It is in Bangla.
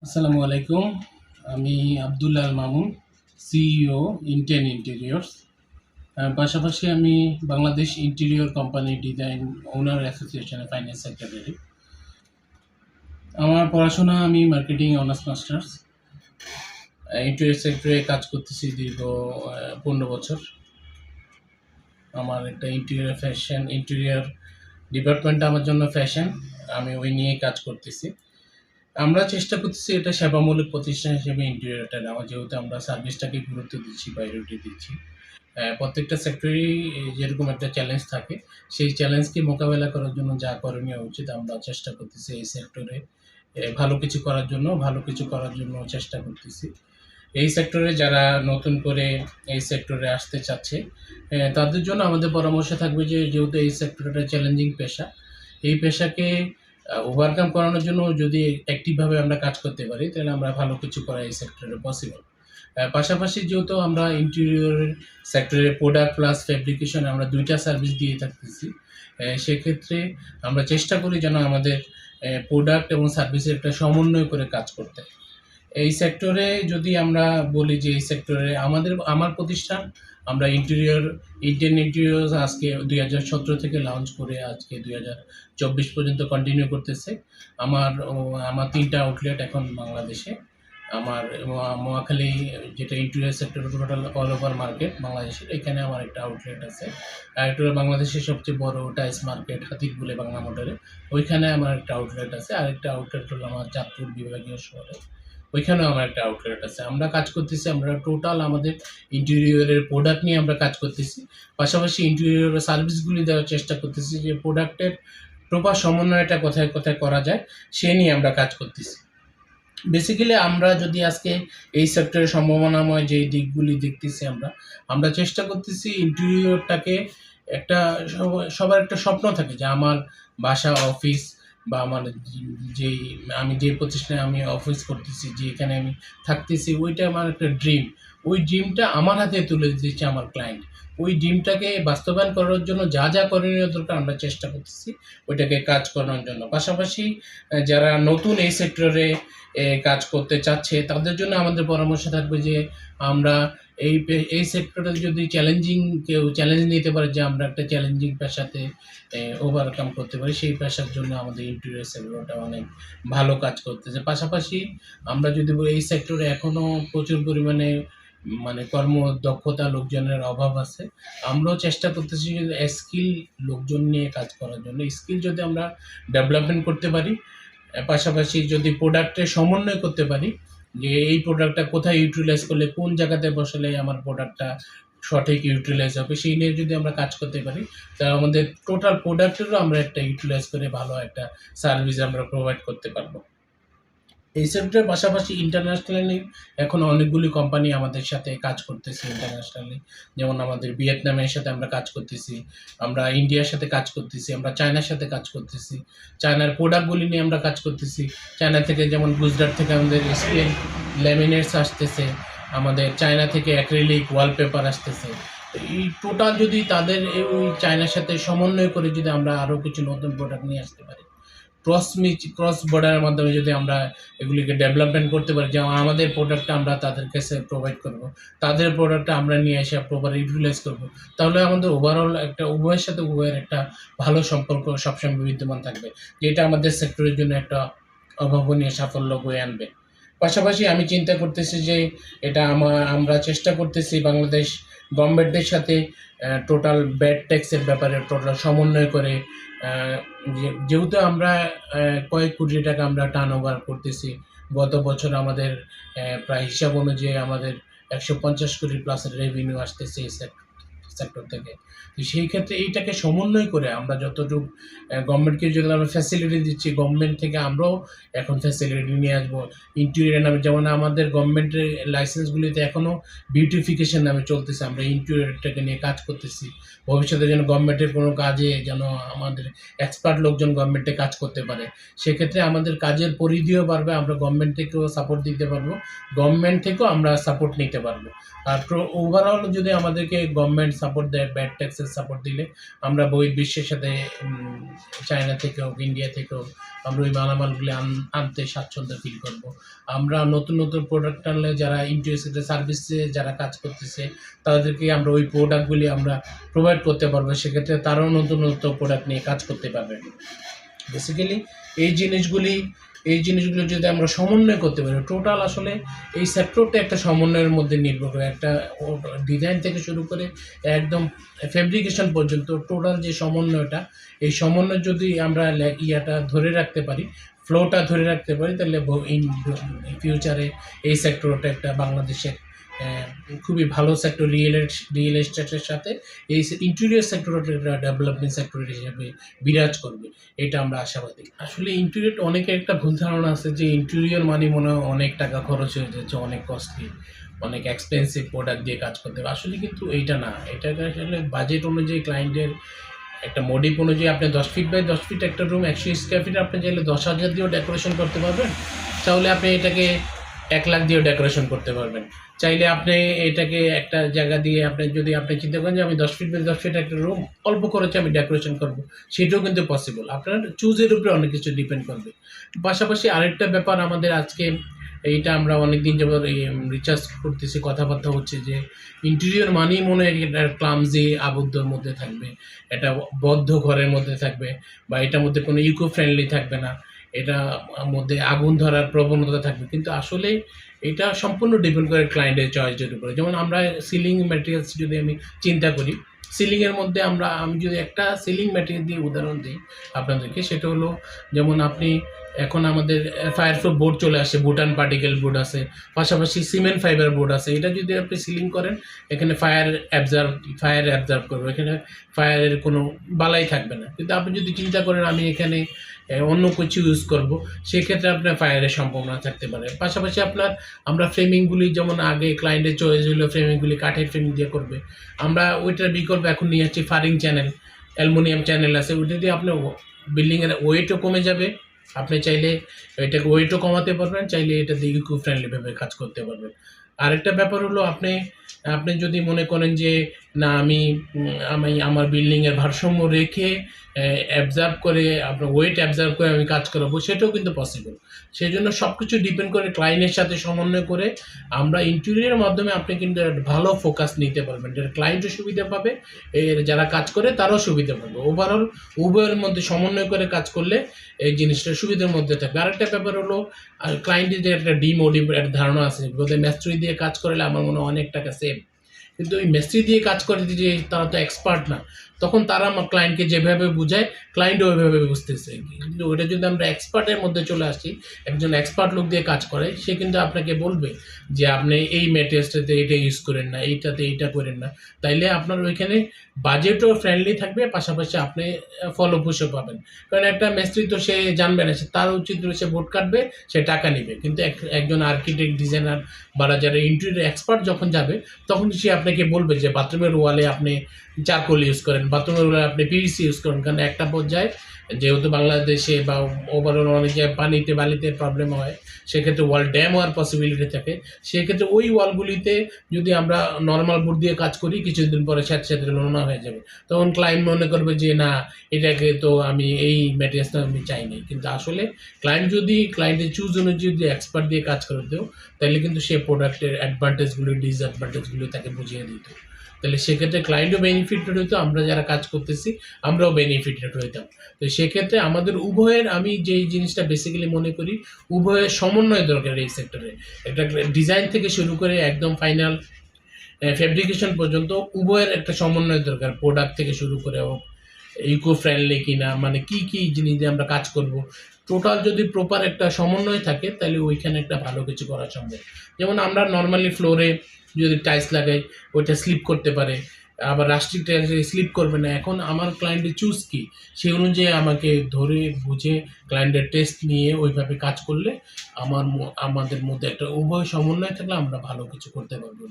আসসালামু আলাইকুম। আমি Abdullah Al Mamun, CEO intend interiors. পাশাপাশি আমি বাংলাদেশ ইন্টেরিয়র কোম্পানি ডিজাইন ওনার অ্যাসোসিয়েশনের ফাইন্যান্স সেক্রেটারি। আমার পড়াশোনা আমি মার্কেটিং অনার্স মাস্টার্স। ইন্টেরিয়র সেক্টরে কাজ করতেছি দীর্ঘ 15 বছর। আমার একটা ইন্টেরিয়র ডিপার্টমেন্টটা আমার জন্য ফ্যাশন। আমি ওই নিয়েই কাজ করতেছি। আমরা চেষ্টা করতেছি এটা সেবামূলক প্রতিষ্ঠান হিসেবে ইন্টেরিয়রটা নেওয়া, যেহেতু আমরা সার্ভিসটাকে গুরুত্ব দিচ্ছি, প্রায়োরিটি দিচ্ছি। প্রত্যেকটা সেক্টরেই যেরকম একটা চ্যালেঞ্জ থাকে, সেই চ্যালেঞ্জকে মোকাবেলা করার জন্য যা করণীয় উচিত আমরা চেষ্টা করতেছি এই সেক্টরে ভালো কিছু করার জন্য চেষ্টা করতেছি। এই সেক্টরে যারা নতুন করে এই সেক্টরে আসতে চাচ্ছে, তাদের জন্য আমাদের পরামর্শ থাকবে যে যেহেতু এই সেক্টরটা চ্যালেঞ্জিং পেশা, এই পেশাকে ওভারকাম করানোর জন্য যদি অ্যাক্টিভভাবে আমরা কাজ করতে পারি, তাহলে আমরা ভালো কিছু করা এই সেক্টরে পসিবল। পাশাপাশি যেহেতু আমরা ইন্টেরিয়র সেক্টরে প্রোডাক্ট প্লাস ফ্যাব্রিকেশন আমরা ২ টা সার্ভিস দিয়ে থাকতেছি, সেক্ষেত্রে আমরা চেষ্টা করি যেন আমাদের প্রোডাক্ট এবং সার্ভিসের একটা সমন্বয় করে কাজ করতে। এই সেক্টরে যদি আমরা বলি যে এই সেক্টরে আমার প্রতিষ্ঠান, আমরা ইন্টেন ইন্টেরিয়র্স আজকে ২০১৭ থেকে লঞ্চ করে আজকে ২০২৪ পর্যন্ত কন্টিনিউ করতেছে। আমার ৩ টা আউটলেট এখন বাংলাদেশে। আমার মহাখালী, যেটা interior sector total all over market বাংলাদেশের, এখানে আমার একটা আউটলেট আছে। আরেকটা বাংলাদেশের সবচেয়ে বড় টাইলস মার্কেট হাতিরপুলে বাংলা মোটরে, ওইখানে আমার একটা আউটলেট আছে। আরেকটা আউটলেট হলো আমার চাঁদপুর বিভাগীয় শহরে, ওইখানেও আমার একটা আউটলেট আছে। আমরা কাজ করতেছি, আমরা টোটাল আমাদের ইন্টেরিয়রের প্রোডাক্ট নিয়ে আমরা কাজ করতেছি। পাশাপাশি ইন্টেরিয়রের সার্ভিসগুলি দেওয়ার চেষ্টা করতেছি, যে প্রোডাক্টের প্রপার সমন্বয়টা কোথায় কোথায় করা যায় সে নিয়ে আমরা কাজ করতেছি। বেসিক্যালি আমরা যদি আজকে এই সেক্টরের সম্ভাবনাময় যে দিকগুলি দেখতেছি, আমরা চেষ্টা করতেছি ইন্টেরিয়রটাকে একটা সবার একটা স্বপ্ন থাকে যে আমার বাসা, অফিস বা আমার যেই আমি যে প্রতিষ্ঠানে আমি অফিস করতেছি, যেখানে আমি থাকতেছি, ওইটা আমার একটা ড্রিম। ওই ড্রিমটা আমার হাতে তুলে দিচ্ছে আমার ক্লায়েন্ট। ওই ড্রিমটাকে বাস্তবায়ন করার জন্য যা যা করণীয় দরকার আমরা চেষ্টা করতেছি ওইটাকে কাজ করানোর জন্য। পাশাপাশি যারা নতুন এই সেক্টরে কাজ করতে চাচ্ছে, তাদের জন্য আমাদের পরামর্শ থাকবে যে আমরা এই সেক্টরে যদি কেউ চ্যালেঞ্জ নিতে পারে, যে আমরা একটা চ্যালেঞ্জিং পেশাতে ওভারকাম করতে পারি, সেই পেশার জন্য আমাদের ইন্টেরিয়র সেক্টরটা অনেক ভালো কাজ করতেছে। পাশাপাশি আমরা যদি বলি এই সেক্টরে এখনও প্রচুর পরিমাণে কর্মদক্ষতা লোকজনের অভাব আছে। আমরাও চেষ্টা করতেছি যে স্কিল লোকজন নিয়ে কাজ করার জন্য। স্কিল যদি আমরা ডেভেলপমেন্ট করতে পারি, পাশাপাশি যদি প্রোডাক্টের সমন্বয় করতে পারি, যে এই প্রোডাক্টটা কোথায় ইউটিলাইজ করলে, কোন জায়গাতে বসালে আমার প্রোডাক্টটা সঠিক ইউটিলাইজ হবে, সেই নিয়ে যদি আমরা কাজ করতে পারি, তাহলে আমাদের টোটাল প্রোডাক্টেরও আমরা একটা ইউটিলাইজ করে ভালো একটা সার্ভিস আমরা প্রোভাইড করতে পারবো। এই সেক্টরের পাশাপাশি ইন্টারন্যাশনালি এখন অনেকগুলি কোম্পানি আমাদের সাথে কাজ করতেছে ইন্টারন্যাশনালি। যেমন আমাদের ভিয়েতনামের সাথে আমরা কাজ করতেছি, আমরা ইন্ডিয়ার সাথে কাজ করতেছি, আমরা চায়নার সাথে কাজ করতেছি। চায়নার প্রোডাক্টগুলি নিয়ে আমরা কাজ করতেছি। চায়না থেকে যেমন গুজরাট থেকে আমাদের স্টিল ল্যামিনেটস আসতেছে, আমাদের চায়না থেকে অ্যাক্রিলিক ওয়ালপেপার আসতেছে। এই টোটাল যদি তাদের ওই চায়নার সাথে সমন্বয় করে যদি আমরা আরও কিছু নতুন প্রোডাক্ট নিয়ে আসতে পারি, ক্রস বর্ডারের মাধ্যমে যদি আমরা এগুলিকে ডেভেলপমেন্ট করতে পারি, যেমন আমাদের প্রোডাক্টটা আমরা তাদের কাছে প্রোভাইড করব, তাদের প্রোডাক্টটা আমরা নিয়ে এসে প্রপার ইউটিলাইজ করব, তাহলে আমাদের ওভারঅল একটা উভয়ের সাথে উভয়ের একটা ভালো সম্পর্ক সবসময় বিদ্যমান থাকবে, যেটা আমাদের সেক্টরের জন্য একটা অভাবনীয় সাফল্য বয়ে আনবে। পাশাপাশি আমি চিন্তা করতেছি যে এটা আমরা চেষ্টা করতেছি বাংলাদেশ গভর্নমেন্টের সাথে টোটাল ব্যাড ট্যাক্সের ব্যাপারে টোটাল সমন্বয় করে, যেহেতু আমরা কয়েক কোটি টাকা আমরা টার্নওভার করতেছি। গত বছর আমাদের প্রায় হিসাব অনুযায়ী আমাদের ১৫০ কোটি প্লাসের রেভিনিউ আসতেছে এই সেক্টর থেকে। তো সেই ক্ষেত্রে এইটাকে সমন্বয় করে আমরা যতটুকু গভর্নমেন্টকে যদি আমরা ফ্যাসিলিটি দিচ্ছি, গভর্নমেন্ট থেকে আমরাও এখন ফ্যাসিলিটি নিয়ে আসবো। ইন্টেরিয়র নামে, যেমন আমাদের গভর্নমেন্টের লাইসেন্সগুলিতে এখনও বিউটিফিকেশন নামে চলতেছে, আমরা ইন্টেরিয়রটাকে নিয়ে কাজ করতেছি। ভবিষ্যতে যেন গভর্নমেন্টের কোনো কাজে যেন আমাদের এক্সপার্ট লোকজন গভর্নমেন্টে কাজ করতে পারে, সেক্ষেত্রে আমাদের কাজের পরিধিও বাড়বে, আমরা গভর্নমেন্ট থেকেও সাপোর্ট দিতে পারবো, গভর্নমেন্ট থেকেও আমরা সাপোর্ট নিতে পারবো। আর ওভারঅল যদি আমাদেরকে গভর্নমেন্ট সাপোর্ট দেয়, ব্যাড ট্যাক্সের সাপোর্ট দিলে আমরা বিশ্বের সাথে চায়না থেকে হোক, ইন্ডিয়া থেকে হোক, আমরা ওই মালামালগুলি আনতে স্বাচ্ছন্দ্য ফিল করব। আমরা নতুন নতুন প্রোডাক্ট আনলে যারা ইন্টারেস্টেড সার্ভিসে যারা কাজ করতেছে তাদেরকে আমরা ওই প্রোডাক্টগুলি আমরা প্রোভাইড করতে পারবো, সেক্ষেত্রে তারাও নতুন নতুন প্রোডাক্ট নিয়ে কাজ করতে পারবে। বেসিক্যালি এই জিনিসগুলি যদি আমরা সমন্বয় করতে পারি, টোটাল আসলে এই সেক্টরটা একটা সমন্বয়ের মধ্যে নির্ভর করে, একটা ডিজাইন থেকে শুরু করে একদম ফেব্রিকেশন পর্যন্ত টোটাল যে সমন্বয়টা, এই সমন্বয় যদি আমরা ধরে রাখতে পারি, ফ্লোটা ধরে রাখতে পারি, তাহলে ইন ফিউচারে এই সেক্টরটা একটা বাংলাদেশের খুবই ভালো সেক্টর, রিয়েল এস্টেটের সাথে এই ইন্টেরিয়র সেক্টরটা ডেভেলপমেন্ট সেক্টর হিসেবে বিরাজ করবে, এটা আমরা আশাবাদী। আসলে ইন্টেরিয়র অনেকের একটা ভুল ধারণা আছে যে ইন্টেরিয়র মানে মনে হয় অনেক টাকা খরচ হয়ে যাচ্ছে, অনেক কস্টলি, অনেক এক্সপেন্সিভ প্রোডাক্ট দিয়ে কাজ করতে হবে। আসলে কিন্তু এইটা না, এটাকে আসলে বাজেট অনুযায়ী ক্লায়েন্টের একটা মডিপ অনুযায়ী আপনি 10 ফিট বাই 10 ফিট একটা রুম 100 স্কোয়ার ফিট আপনি চাইলে 10,000 দিয়েও ডেকোরেশন করতে পারবেন, চাইলে আপনি এটাকে 1 লাখ দিয়েও ডেকোরেশন করতে পারবেন, চাইলে আপনি এটাকে একটা জায়গা দিয়ে আপনি চিন্তা করেন যে আমি 10 ফিট বাই 10 ফিট একটা রুম অল্প খরচে আমি ডেকোরেশন করব, সেটাও কিন্তু পসিবল। আপনার চুজের উপরে অনেক কিছু ডিপেন্ড করবে। পাশাপাশি আরেকটা ব্যাপার আমাদের আজকে এইটা আমরা অনেকদিন যাবত রিসার্চ করতেছি, কথাবার্তা হচ্ছে যে ইন্টেরিয়র মানেই মনে হয় এটা ক্লামজি আবদ্ধর মধ্যে থাকবে, এটা বদ্ধ ঘরের মধ্যে থাকবে, বা এটার মধ্যে কোনো ইকো ফ্রেন্ডলি থাকবে না, এটা মধ্যে আগুন ধরার প্রবণতা থাকবে। কিন্তু আসলে এটা সম্পূর্ণ ডিপেন্ড করে ক্লায়েন্টের চয়েসের উপরে। যেমন আমরা সিলিং ম্যাটেরিয়ালস যদি আমি চিন্তা করি, সিলিংয়ের মধ্যে আমি যদি একটা সিলিং ম্যাটেরিয়াল দিয়ে উদাহরণ দিই আপনাদেরকে, সেটা হলো যেমন আপনি এখন আমাদের ফায়ারপ্রুফ বোর্ড চলে আসে, বুটান পার্টিকেল বোর্ড আছে, পাশাপাশি সিমেন্ট ফাইবার বোর্ড আছে। এটা যদি আপনি সিলিং করেন, এখানে ফায়ার অ্যাবজার্ভ করবে, এখানে ফায়ারের কোনো বালাই থাকবে না। কিন্তু আপনি যদি চিন্তা করেন আমি এখানে অন্য কিছু ইউজ করব, সেক্ষেত্রে আপনার ফায়ারের সম্ভাবনা থাকতে পারে। পাশাপাশি আমরা ফ্রেমিংগুলি, যেমন আগে ক্লায়েন্টের চয়েস হলো ফ্রেমিংগুলি কাঠের ফ্রেমিং দিয়ে করবে, আমরা ওইটার বিকল্প এখন নিয়ে আসছি ফারিং চ্যানেল, অ্যালুমিনিয়াম চ্যানেল আছে, ওইটা দিয়ে আপনার বিল্ডিংয়ের ওয়েটও কমে যাবে, আপনি চাইলে এটাকে ওয়েটও কমাতে পারবেন, চাইলে এটা দিয়ে ইকো ফ্রেন্ডলিভাবে কাজ করতে পারবেন। আরেকটা ব্যাপার হলো আপনি যদি মনে করেন যে না আমি আমার বিল্ডিংয়ের ভারসাম্য রেখে অ্যাবজার্ভ করে আপনার ওয়েট অ্যাবজার্ভ করে আমি কাজ করাবো, সেটাও কিন্তু পসিবল। সেই জন্য সব কিছু ডিপেন্ড করে ক্লায়েন্টের সাথে সমন্বয় করে আমরা ইন্টেরিয়রের মাধ্যমে আপনি কিন্তু ভালো ফোকাস নিতে পারবেন, যেটা ক্লায়েন্টও সুবিধা পাবে, যারা কাজ করে তারাও সুবিধা পাবে। ওভারঅল উভয়ের মধ্যে সমন্বয় করে কাজ করলে এই জিনিসটা সুবিধার মধ্যে থাকবে। আরেকটা ব্যাপার হলো ক্লায়েন্টের যে একটা ডিমোটিভেট ধারণা আছে, বোধহয় মিস্ত্রি দিয়ে কাজ করলে আমার মনে হয় অনেক টাকা সেভ, কিন্তু ওই মিস্ত্রি দিয়ে কাজ করে যে তারা তো এক্সপার্ট না, তখন তারা আমার ক্লায়েন্টকে যেভাবে বুঝায় ক্লায়েন্টও ওইভাবে বুঝতেছে। কিন্তু ওটা যদি আমরা এক্সপার্টের মধ্যে চলে আসি, একজন এক্সপার্ট লোক দিয়ে কাজ করে, সে কিন্তু আপনাকে বলবে যে আপনি এই ম্যাটেরিয়ালসটাতে এটা ইউজ করেন না, এইটাতে এইটা করেন না, তাইলে আপনার ওইখানে বাজেটও ফ্রেন্ডলি থাকবে, পাশাপাশি আপনি ফলপ্রসূ পাবেন। কারণ একটা মিস্ত্রি তো সে জানবে না, তার উচিত সে বোর্ড কাটবে, সে টাকা নেবে, কিন্তু একজন আর্কিটেক্ট, ডিজাইনার বা যারা ইন্টেরিয়র এক্সপার্ট যখন যাবে, তখন সে আপনাকে বলবে যে বাথরুমের ওয়ালে আপনি চারকোল ইউজ করেন, বাথরুমের ওয়ালে আপনি পিভিসি ইউজ করেন। কারণ একটা পর্যায়ে যেহেতু বাংলাদেশে বা ওভারঅল অনেক জায়গায় বালিতে প্রবলেম হয়, সেক্ষেত্রে ওয়াল ড্যাম হওয়ার পসিবিলিটি থাকে। সেক্ষেত্রে ওই ওয়ালগুলিতে যদি আমরা নর্মাল বোর্ড দিয়ে কাজ করি, কিছুদিন পরে স্যাঁতস্যাঁতে নোনা হয়ে যাবে, তখন ক্লায়েন্ট মনে করবে যে না, এটাকে তো আমি এই ম্যাটেরিয়ালসটা আমি চাইনি। কিন্তু আসলে ক্লায়েন্টের চুজ অনুযায়ী যদি এক্সপার্ট দিয়ে কাজ করে দেও, তাহলে কিন্তু সে প্রোডাক্টের অ্যাডভান্টেজগুলি ডিসঅ্যাডভান্টেজগুলি তাকে বুঝিয়ে দিত, তাহলে সেক্ষেত্রে ক্লায়েন্টও বেনিফিটেড হইতো, আমরা যারা কাজ করতেছি আমরাও বেনিফিটেড হইতাম। তো সেক্ষেত্রে আমাদের উভয়ের, আমি যেই জিনিসটা বেসিক্যালি মনে করি, উভয়ের সমন্বয় দরকার এই সেক্টরে। একটা ডিজাইন থেকে শুরু করে একদম ফাইনাল ফেব্রিকেশন পর্যন্ত উভয়ের একটা সমন্বয় দরকার। প্রোডাক্ট থেকে শুরু করে ইকো ফ্রেন্ডলি কিনা, মানে কি জিনিস দিয়ে আমরা কাজ করব, টোটাল যদি প্রপার একটা সমন্বয় থাকে, তাহলে ওইখানে একটা ভালো কিছু করা সম্ভব। যেমন আমরা নর্মালি ফ্লোরে যদি টাইলস লাগাই, ওইটা স্লিপ করতে পারে, আবার রাস্টিক টাইলস স্লিপ করবে না। এখন আমার ক্লায়েন্টের চুজ কী, সেই অনুযায়ী আমাকে ধরে বুঝে ক্লায়েন্টের টেস্ট নিয়ে ওইভাবে কাজ করলে আমাদের মধ্যে একটা উভয় সমন্বয় থাকলে আমরা ভালো কিছু করতে পারবো।